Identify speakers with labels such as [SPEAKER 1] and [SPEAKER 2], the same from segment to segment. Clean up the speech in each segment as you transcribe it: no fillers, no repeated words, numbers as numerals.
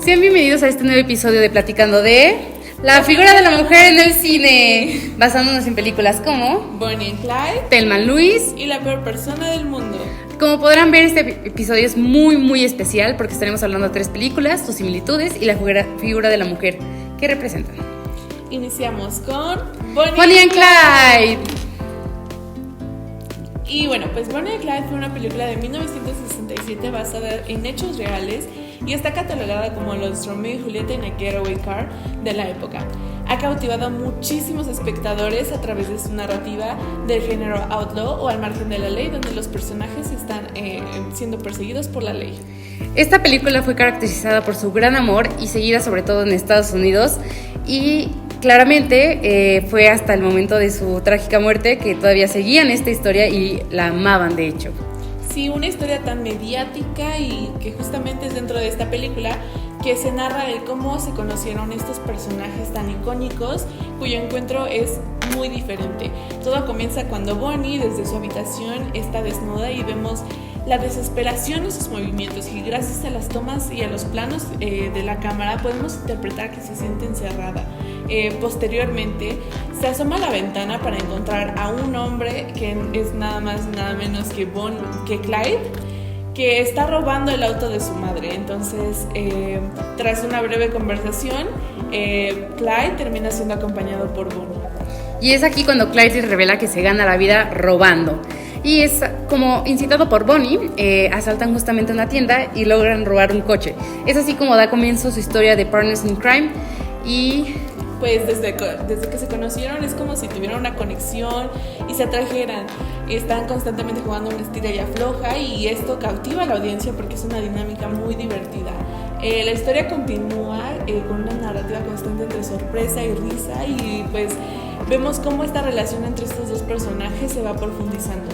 [SPEAKER 1] Sean bienvenidos a este nuevo episodio de Platicando de la figura de la mujer en el cine, basándonos en películas como
[SPEAKER 2] Bonnie and Clyde,
[SPEAKER 1] Thelma and Louise
[SPEAKER 2] y La peor persona del mundo.
[SPEAKER 1] Como podrán ver, este episodio es muy especial porque estaremos hablando de 3 películas, sus similitudes y la figura de la mujer que representan.
[SPEAKER 2] Iniciamos con
[SPEAKER 1] Bonnie and Clyde.
[SPEAKER 2] Y bueno, pues Bonnie and Clyde fue una película de 1967 basada en hechos reales y está catalogada como los Romeo y Julieta en a Getaway Car de la época. Ha cautivado a muchísimos espectadores a través de su narrativa del género outlaw o al margen de la ley, donde los personajes están siendo perseguidos por la ley.
[SPEAKER 1] Esta película fue caracterizada por su gran amor y seguida sobre todo en Estados Unidos, y claramente fue hasta el momento de su trágica muerte que todavía seguían esta historia y la amaban, de hecho.
[SPEAKER 2] Sí, una historia tan mediática y que justamente es dentro de esta película que se narra el cómo se conocieron estos personajes tan icónicos cuyo encuentro es muy diferente. Todo comienza cuando Bonnie desde su habitación está desnuda y vemos la desesperación en sus movimientos, y gracias a las tomas y a los planos de la cámara podemos interpretar que se siente encerrada. Posteriormente se asoma a la ventana para encontrar a un hombre que es nada más nada menos que Clyde, que está robando el auto de su madre. Entonces, tras una breve conversación, Clyde termina siendo acompañado por Bonnie.
[SPEAKER 1] Y es aquí cuando Clyde revela que se gana la vida robando. Y es como incitado por Bonnie, asaltan justamente una tienda y logran robar un coche. Es así como da comienzo su historia de Partners in Crime. Y
[SPEAKER 2] pues desde que se conocieron es como si tuvieran una conexión y se atrajeran. Están constantemente jugando una estira y afloja, y esto cautiva a la audiencia porque es una dinámica muy divertida. La historia continúa con una narrativa constante entre sorpresa y risa, y pues vemos cómo esta relación entre estos dos personajes se va profundizando.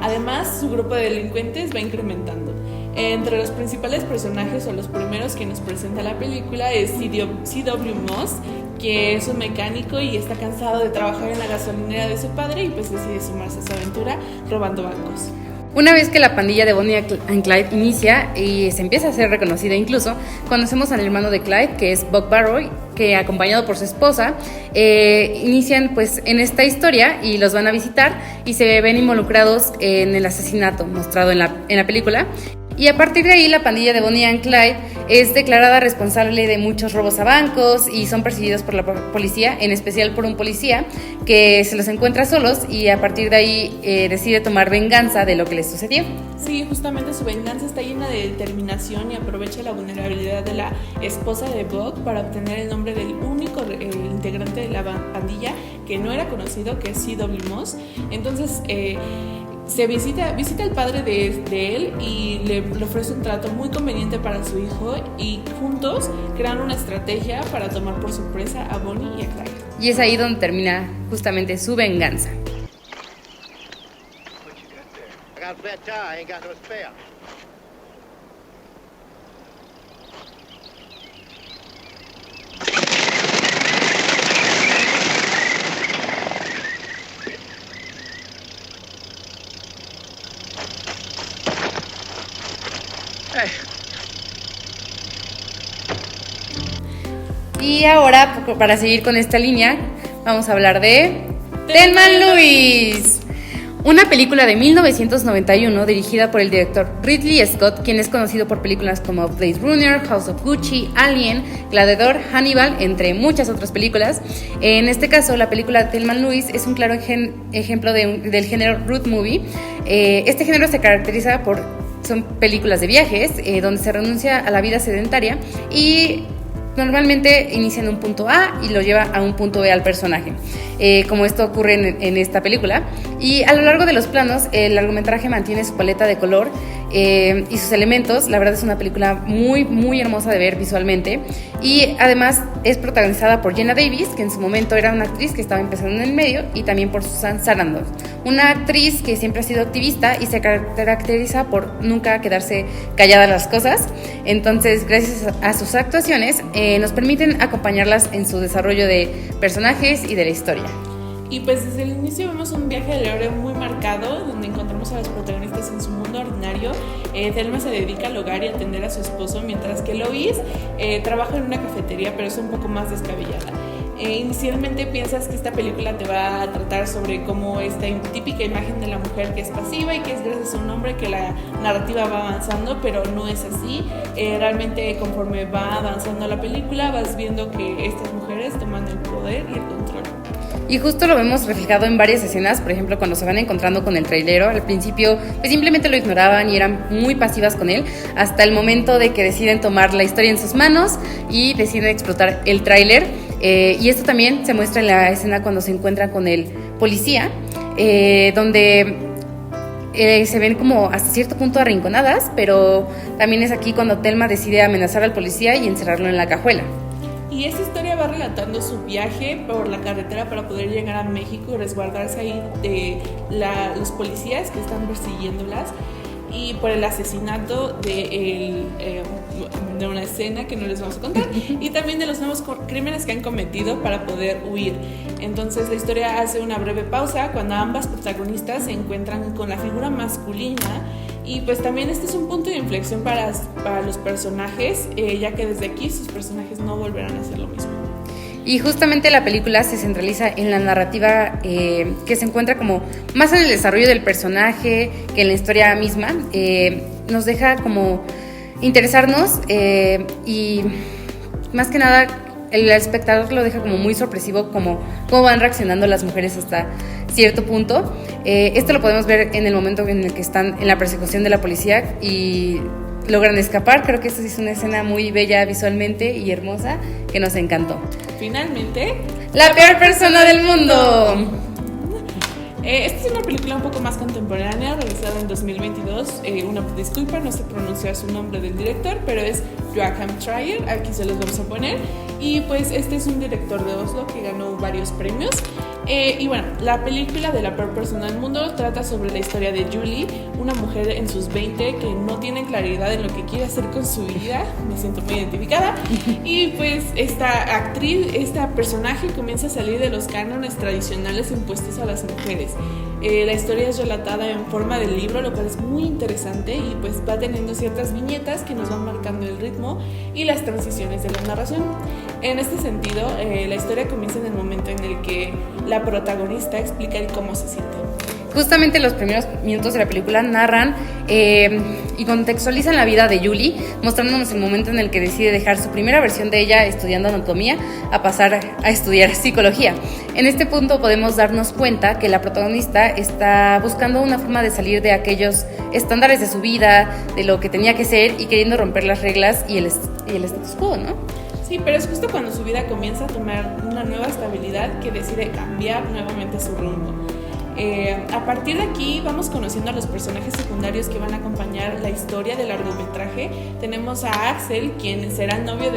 [SPEAKER 2] Además, su grupo de delincuentes va incrementando. Entre los principales personajes o los primeros que nos presenta la película es C.W. Moss, que es un mecánico y está cansado de trabajar en la gasolinera de su padre y pues decide sumarse a su aventura robando bancos.
[SPEAKER 1] Una vez que la pandilla de Bonnie and Clyde inicia y se empieza a ser reconocida incluso, conocemos al hermano de Clyde, que es Buck Barrow, que acompañado por su esposa, inician pues en esta historia y los van a visitar y se ven involucrados en el asesinato mostrado en la película. Y a partir de ahí la pandilla de Bonnie and Clyde es declarada responsable de muchos robos a bancos y son perseguidos por la policía, en especial por un policía que se los encuentra solos y a partir de ahí decide tomar venganza de lo que les sucedió.
[SPEAKER 2] Sí, justamente su venganza está llena de determinación y aprovecha la vulnerabilidad de la esposa de Buck para obtener el nombre del único integrante de la pandilla que no era conocido, que es C.W. Moss. Entonces se visita al padre de él y le ofrece un trato muy conveniente para su hijo, y juntos crean una estrategia para tomar por sorpresa a Bonnie y a Clyde.
[SPEAKER 1] Y es ahí donde termina justamente su venganza. Y ahora, para seguir con esta línea, vamos a hablar de Thelma and Louise, una película de 1991 dirigida por el director Ridley Scott, quien es conocido por películas como Blade Runner, House of Gucci, Alien, Gladiador, Hannibal, entre muchas otras películas. En este caso, la película Thelma and Louise es un claro ejemplo del género road movie. Este género se caracteriza son películas de viajes, donde se renuncia a la vida sedentaria y normalmente inicia en un punto A y lo lleva a un punto B al personaje, como esto ocurre en esta película. Y a lo largo de los planos, el largometraje mantiene su paleta de color y sus elementos. La verdad es una película muy hermosa de ver visualmente, y además es protagonizada por Geena Davis, que en su momento era una actriz que estaba empezando en el medio, y también por Susan Sarandon, una actriz que siempre ha sido activista y se caracteriza por nunca quedarse callada las cosas. Entonces, gracias a sus actuaciones nos permiten acompañarlas en su desarrollo de personajes y de la historia.
[SPEAKER 2] Y pues desde el inicio vemos un viaje del héroe muy marcado, donde encontramos a los protagonistas en su mundo ordinario Thelma se dedica al hogar y a atender a su esposo, mientras que Lois trabaja en una cafetería, pero es un poco más descabellada. Inicialmente piensas que esta película te va a tratar sobre cómo esta típica imagen de la mujer que es pasiva y que es gracias a un hombre que la narrativa va avanzando, pero no es así. Realmente conforme va avanzando la película vas viendo que estas mujeres toman el poder y el control.
[SPEAKER 1] Y justo lo vemos reflejado en varias escenas, por ejemplo, cuando se van encontrando con el trailero, al principio pues simplemente lo ignoraban y eran muy pasivas con él, hasta el momento de que deciden tomar la historia en sus manos y deciden explotar el tráiler. Y esto también se muestra en la escena cuando se encuentran con el policía, donde se ven como hasta cierto punto arrinconadas, pero también es aquí cuando Thelma decide amenazar al policía y encerrarlo en la cajuela.
[SPEAKER 2] Y esta historia va relatando su viaje por la carretera para poder llegar a México y resguardarse ahí de los policías que están persiguiéndolas, y por el asesinato de una escena que no les vamos a contar, y también de los nuevos crímenes que han cometido para poder huir. Entonces la historia hace una breve pausa cuando ambas protagonistas se encuentran con la figura masculina, y pues también este es un punto de inflexión para los personajes, ya que desde aquí sus personajes no volverán a hacer lo mismo.
[SPEAKER 1] Y justamente la película se centraliza en la narrativa que se encuentra como más en el desarrollo del personaje que en la historia misma. Nos deja como interesarnos y más que nada el espectador lo deja como muy sorpresivo, como cómo van reaccionando las mujeres hasta cierto punto. Esto lo podemos ver en el momento en el que están en la persecución de la policía y logran escapar. Creo que esta es una escena muy bella visualmente y hermosa que nos encantó.
[SPEAKER 2] Finalmente,
[SPEAKER 1] la peor persona del mundo.
[SPEAKER 2] Esta es una película un poco más contemporánea, realizada en 2022. Una disculpa, no sé pronunciar su nombre del director, pero es Joachim Trier, aquí se los vamos a poner. Y pues este es un director de Oslo que ganó varios premios. Y bueno, la película de la peor persona del mundo trata sobre la historia de Julie, una mujer en sus 20 que no tiene claridad en lo que quiere hacer con su vida. Me siento muy identificada. Y pues esta actriz, este personaje comienza a salir de los cánones tradicionales impuestos a las mujeres. La historia es relatada en forma de libro, lo cual es muy interesante, y pues va teniendo ciertas viñetas que nos van marcando el ritmo y las transiciones de la narración. En este sentido, la historia comienza en el momento en el que la protagonista explica el cómo se siente.
[SPEAKER 1] Justamente los primeros minutos de la película narran y contextualizan la vida de Julie, mostrándonos el momento en el que decide dejar su primera versión de ella estudiando anatomía a pasar a estudiar psicología. En este punto podemos darnos cuenta que la protagonista está buscando una forma de salir de aquellos estándares de su vida, de lo que tenía que ser, y queriendo romper las reglas y el status quo, ¿no?
[SPEAKER 2] Sí, pero es justo cuando su vida comienza a tomar una nueva estabilidad que decide cambiar nuevamente su rumbo. A partir de aquí vamos conociendo a los personajes secundarios que van a acompañar la historia del largometraje. Tenemos a Axel, quien será el novio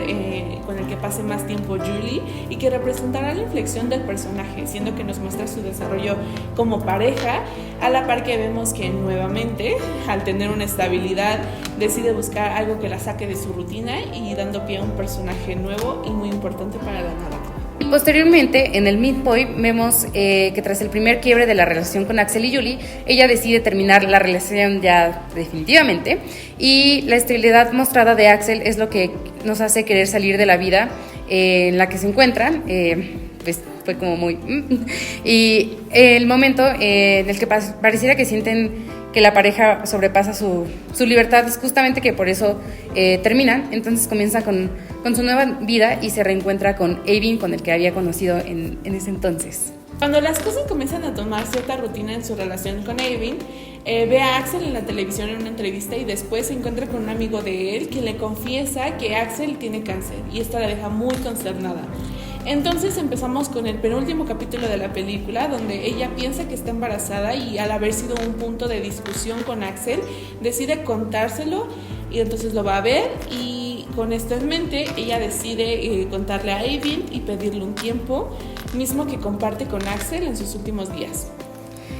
[SPEAKER 2] con el que pase más tiempo Julie, y que representará la inflexión del personaje, siendo que nos muestra su desarrollo como pareja, a la par que vemos que nuevamente, al tener una estabilidad, decide buscar algo que la saque de su rutina, y dando pie a un personaje nuevo y muy importante para la narrativa.
[SPEAKER 1] Y posteriormente, en el midpoint, vemos que tras el primer quiebre de la relación con Axel y Julie, ella decide terminar la relación ya definitivamente, y la estabilidad mostrada de Axel es lo que nos hace querer salir de la vida en la que se encuentran. Pues fue como muy... Y el momento en el que pareciera que sienten que la pareja sobrepasa su libertad, es justamente que por eso terminan. Entonces comienza con su nueva vida y se reencuentra con Eivin, con el que había conocido en ese entonces.
[SPEAKER 2] Cuando las cosas comienzan a tomar cierta rutina en su relación con Eivin, ve a Axel en la televisión en una entrevista, y después se encuentra con un amigo de él que le confiesa que Axel tiene cáncer, y esto la deja muy consternada. Entonces empezamos con el penúltimo capítulo de la película, donde ella piensa que está embarazada, y al haber sido un punto de discusión con Axel, decide contárselo, y entonces lo va a ver, y con esto en mente ella decide contarle a Eivin y pedirle un tiempo, mismo que comparte con Axel en sus últimos días.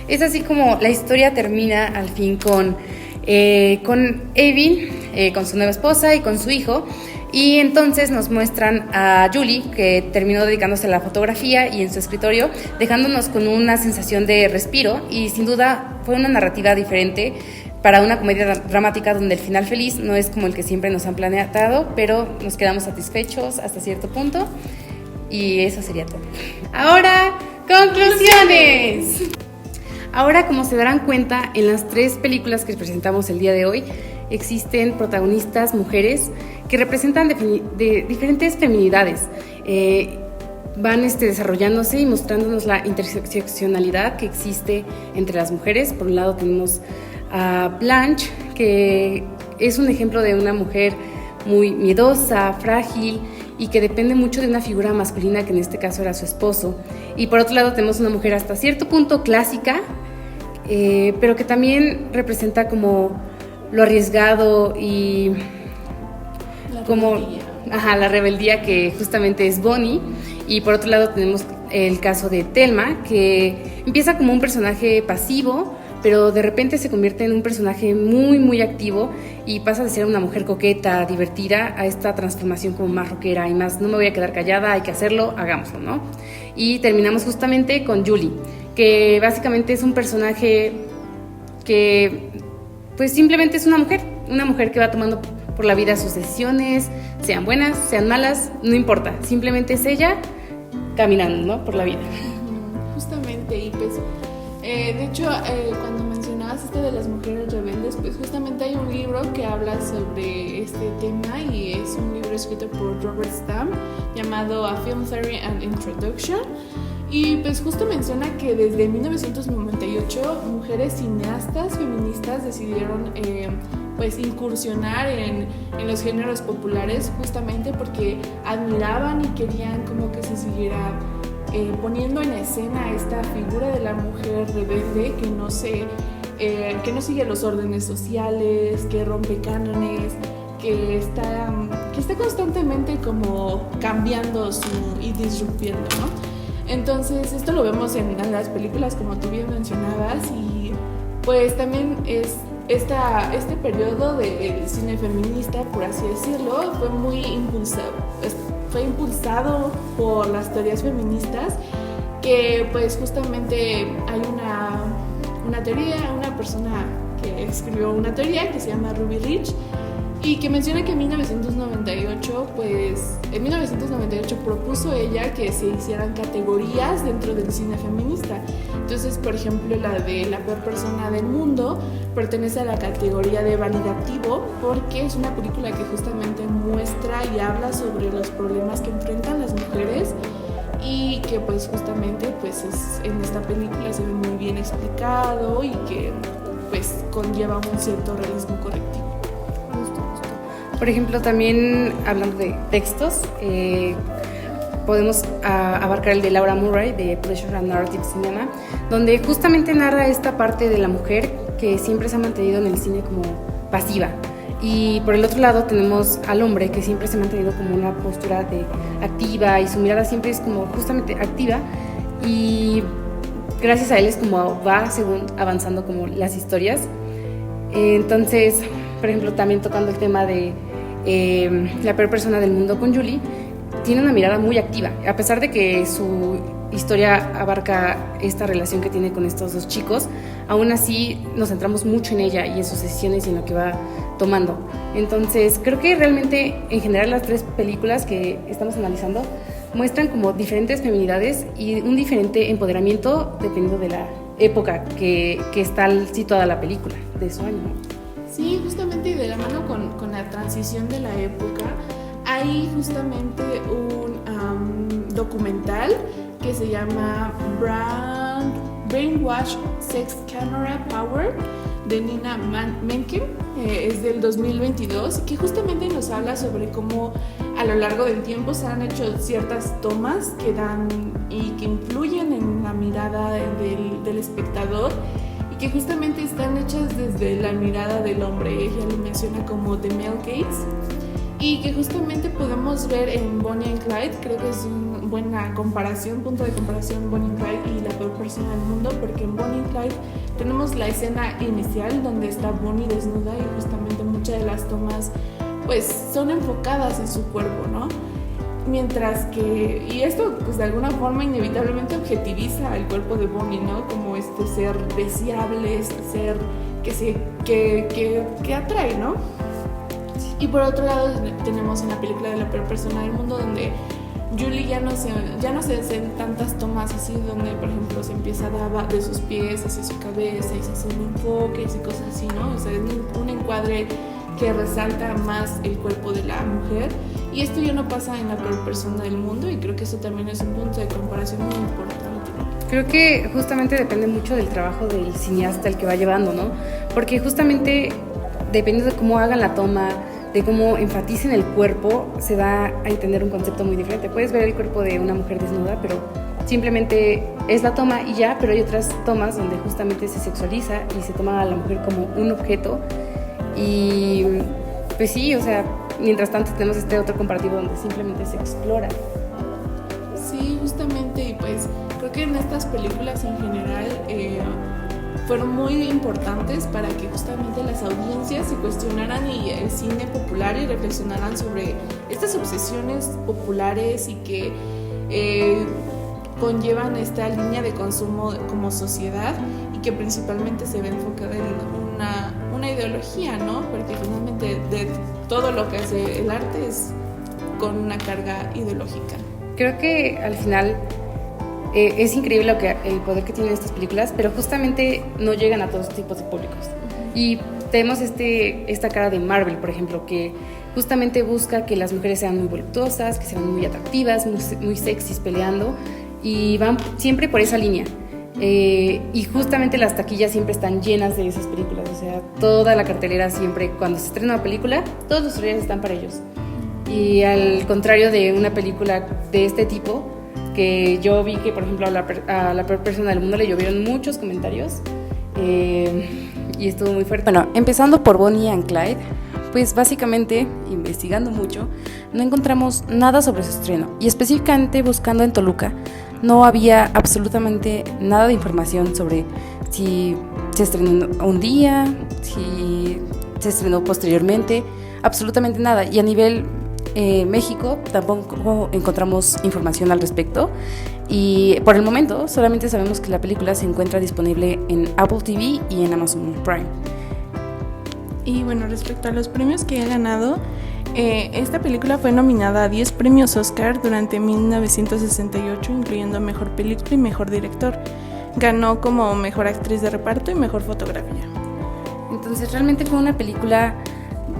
[SPEAKER 1] Es así como la historia termina al fin con Eivin, con su nueva esposa y con su hijo. Y entonces nos muestran a Julie, que terminó dedicándose a la fotografía y en su escritorio, dejándonos con una sensación de respiro, y sin duda fue una narrativa diferente para una comedia dramática donde el final feliz no es como el que siempre nos han planeado, pero nos quedamos satisfechos hasta cierto punto. Y eso sería todo. Ahora, conclusiones. Ahora, como se darán cuenta, en las 3 películas que presentamos el día de hoy, existen protagonistas mujeres que representan de diferentes feminidades. Van desarrollándose y mostrándonos la interseccionalidad que existe entre las mujeres. Por un lado tenemos a Blanche, que es un ejemplo de una mujer muy miedosa, frágil y que depende mucho de una figura masculina, que en este caso era su esposo. Y por otro lado tenemos una mujer hasta cierto punto clásica, pero que también representa como lo arriesgado y la rebeldía, que justamente es Bonnie. Y por otro lado tenemos el caso de Thelma, que empieza como un personaje pasivo, pero de repente se convierte en un personaje muy, muy activo y pasa de ser una mujer coqueta, divertida, a esta transformación como más rockera y más, no me voy a quedar callada, hay que hacerlo, hagámoslo, ¿no? Y terminamos justamente con Julie, que básicamente es un personaje que pues simplemente es una mujer que va tomando por la vida sus decisiones, sean buenas, sean malas, no importa, simplemente es ella caminando, ¿no?, por la vida.
[SPEAKER 2] Justamente, y pues de hecho cuando mencionabas esto de las mujeres rebeldes, pues justamente hay un libro que habla sobre este tema, y es un libro escrito por Robert Stamp llamado A Film Theory and Introduction. Y pues justo menciona que desde 1998 mujeres cineastas feministas decidieron pues incursionar en los géneros populares, justamente porque admiraban y querían como que se siguiera poniendo en escena esta figura de la mujer rebelde que no sigue los órdenes sociales, que rompe cánones, que está constantemente como cambiando y disrumpiendo, ¿no? Entonces esto lo vemos en las películas, como tú bien mencionabas, y pues también es este periodo del cine feminista, por así decirlo, fue impulsado por las teorías feministas, que pues justamente hay una persona que escribió una teoría que se llama Ruby Rich, y que menciona que en 1998 propuso ella que se hicieran categorías dentro del cine feminista. Entonces, por ejemplo, la de La peor persona del mundo pertenece a la categoría de validativo, porque es una película que justamente muestra y habla sobre los problemas que enfrentan las mujeres, y que pues justamente pues en esta película se ve muy bien explicado y que pues conlleva un cierto realismo correctivo.
[SPEAKER 1] Por ejemplo, también hablando de textos, podemos abarcar el de Laura Murray, de Pleasure and Narrative Cinema, donde justamente narra esta parte de la mujer que siempre se ha mantenido en el cine como pasiva. Y por el otro lado tenemos al hombre, que siempre se ha mantenido como una postura activa, y su mirada siempre es como justamente activa, y gracias a él es como va según avanzando como las historias. Entonces, por ejemplo, también tocando el tema de La peor persona del mundo con Julie, tiene una mirada muy activa, a pesar de que su historia abarca esta relación que tiene con estos 2 chicos, aún así nos centramos mucho en ella y en sus decisiones y en lo que va tomando. Entonces creo que realmente en general las 3 películas que estamos analizando muestran como diferentes feminidades y un diferente empoderamiento dependiendo de la época que está situada la película, de su año.
[SPEAKER 2] Sí, justamente, y de la mano con la transición de la época, hay justamente un documental que se llama Brainwash Sex Camera Power, de Nina Menken, es del 2022, que justamente nos habla sobre cómo a lo largo del tiempo se han hecho ciertas tomas que dan y que influyen en la mirada del espectador, y que justamente están hechas desde la mirada del hombre. Ella lo menciona como The Male Gaze, y que justamente podemos ver en Bonnie and Clyde. Creo que es una buena punto de comparación, Bonnie and Clyde y La peor persona del mundo, porque en Bonnie and Clyde tenemos la escena inicial donde está Bonnie desnuda, y justamente muchas de las tomas pues son enfocadas en su cuerpo, ¿no? Mientras que, y esto pues de alguna forma inevitablemente objetiviza el cuerpo de Bonnie, ¿no? Como este ser deseable, este ser que atrae, ¿no? Y por otro lado tenemos en la película de la peor persona del mundo, donde Julie ya no se hacen tantas tomas así, donde por ejemplo se empieza a dar de sus pies hacia su cabeza y se hacen enfoques y cosas así, ¿no? O sea, es un encuadre que resalta más el cuerpo de la mujer, y esto ya no pasa en la peor persona del mundo, y creo que eso también es un punto de comparación muy importante.
[SPEAKER 1] Creo que justamente depende mucho del trabajo del cineasta el que va llevando, ¿no? Porque justamente dependiendo de cómo hagan la toma, de cómo enfaticen el cuerpo, se da a entender un concepto muy diferente. Puedes ver el cuerpo de una mujer desnuda, pero simplemente es la toma y ya, pero hay otras tomas donde justamente se sexualiza y se toma a la mujer como un objeto. Y pues sí, o sea, mientras tanto tenemos este otro comparativo donde simplemente se explora.
[SPEAKER 2] Sí, justamente, y pues creo que en estas películas en general fueron muy importantes para que justamente las audiencias se cuestionaran y el cine popular y reflexionaran sobre estas obsesiones populares y que conllevan esta línea de consumo como sociedad, y que principalmente se ve enfocada en una ideología, ¿no? Porque finalmente de todo lo que hace el arte es con una carga ideológica. Creo que al final
[SPEAKER 1] es increíble el poder que tienen estas películas, pero justamente no llegan a todos tipos de públicos. Y tenemos esta cara de Marvel, por ejemplo, que justamente busca que las mujeres sean muy voluptuosas, que sean muy atractivas, muy sexys peleando, y van siempre por esa línea. Y justamente las taquillas siempre están llenas de esas películas, o sea, toda la cartelera siempre, cuando se estrena una película, todos los horarios están para ellos. Y al contrario de una película de este tipo, que yo vi que, por ejemplo, a la peor persona del mundo le llovieron muchos comentarios, y estuvo muy fuerte. Bueno, empezando por Bonnie and Clyde, pues básicamente, investigando mucho, no encontramos nada sobre su estreno, y específicamente buscando en Toluca, no había absolutamente nada de información sobre si se estrenó un día, si se estrenó posteriormente, absolutamente nada. Y a nivel México tampoco encontramos información al respecto, y por el momento solamente sabemos que la película se encuentra disponible en Apple TV y en Amazon Prime.
[SPEAKER 2] Y bueno, respecto a los premios que ha ganado, esta película fue nominada a 10 premios Oscar durante 1968, incluyendo Mejor Película y Mejor Director. Ganó como Mejor Actriz de Reparto y Mejor Fotografía.
[SPEAKER 1] Entonces realmente fue una película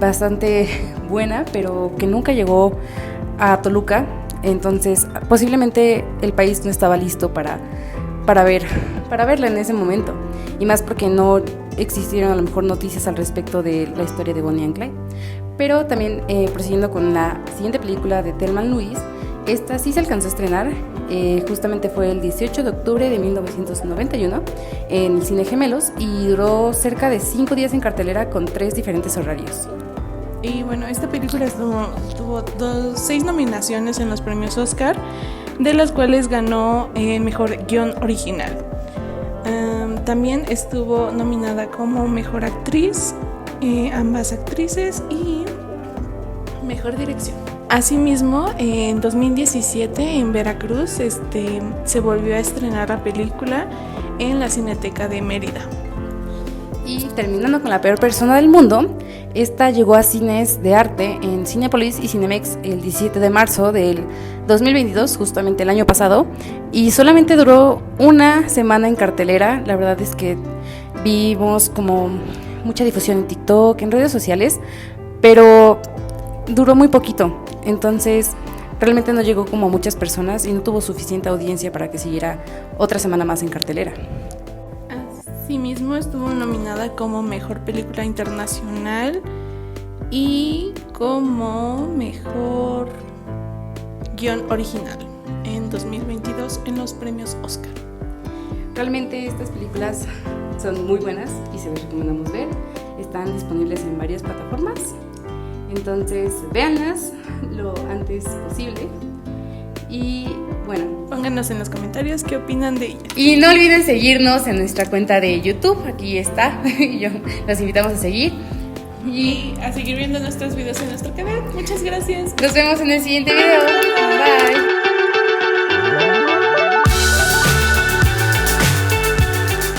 [SPEAKER 1] bastante buena, pero que nunca llegó a Toluca. Entonces posiblemente el país no estaba listo para verla en ese momento, y más porque no existieron a lo mejor noticias al respecto de la historia de Bonnie and Clyde. Pero también prosiguiendo con la siguiente película de Thelma Louise, esta sí se alcanzó a estrenar, justamente fue el 18 de octubre de 1991 en el Cine Gemelos, y duró cerca de 5 días en cartelera con 3 diferentes horarios.
[SPEAKER 2] Y bueno, esta película tuvo 6 nominaciones en los premios Oscar, de las cuales ganó Mejor Guión Original. También estuvo nominada como Mejor Actriz, ambas actrices, y Mejor Dirección. Asimismo, en 2017 en Veracruz se volvió a estrenar la película en la Cineteca de Mérida.
[SPEAKER 1] Y terminando con La Peor Persona del Mundo, esta llegó a cines de arte en Cinépolis y Cinemex el 17 de marzo del 2022, justamente el año pasado, y solamente duró una semana en cartelera. La verdad es que vimos como mucha difusión en TikTok, en redes sociales, pero duró muy poquito, entonces realmente no llegó como a muchas personas y no tuvo suficiente audiencia para que siguiera otra semana más en cartelera.
[SPEAKER 2] Asimismo estuvo nominada como Mejor Película Internacional y como Mejor Guión Original en 2022 en los premios Oscar.
[SPEAKER 1] Realmente estas películas son muy buenas y se las recomendamos ver. Están disponibles en varias plataformas, entonces véanlas lo antes posible. Y bueno,
[SPEAKER 2] pónganos en los comentarios qué opinan de ella.
[SPEAKER 1] Y no olviden seguirnos en nuestra cuenta de YouTube, aquí está. Los invitamos a seguir
[SPEAKER 2] y a seguir viendo nuestros videos en nuestro canal. Muchas gracias.
[SPEAKER 1] Nos vemos en el siguiente video. Bye.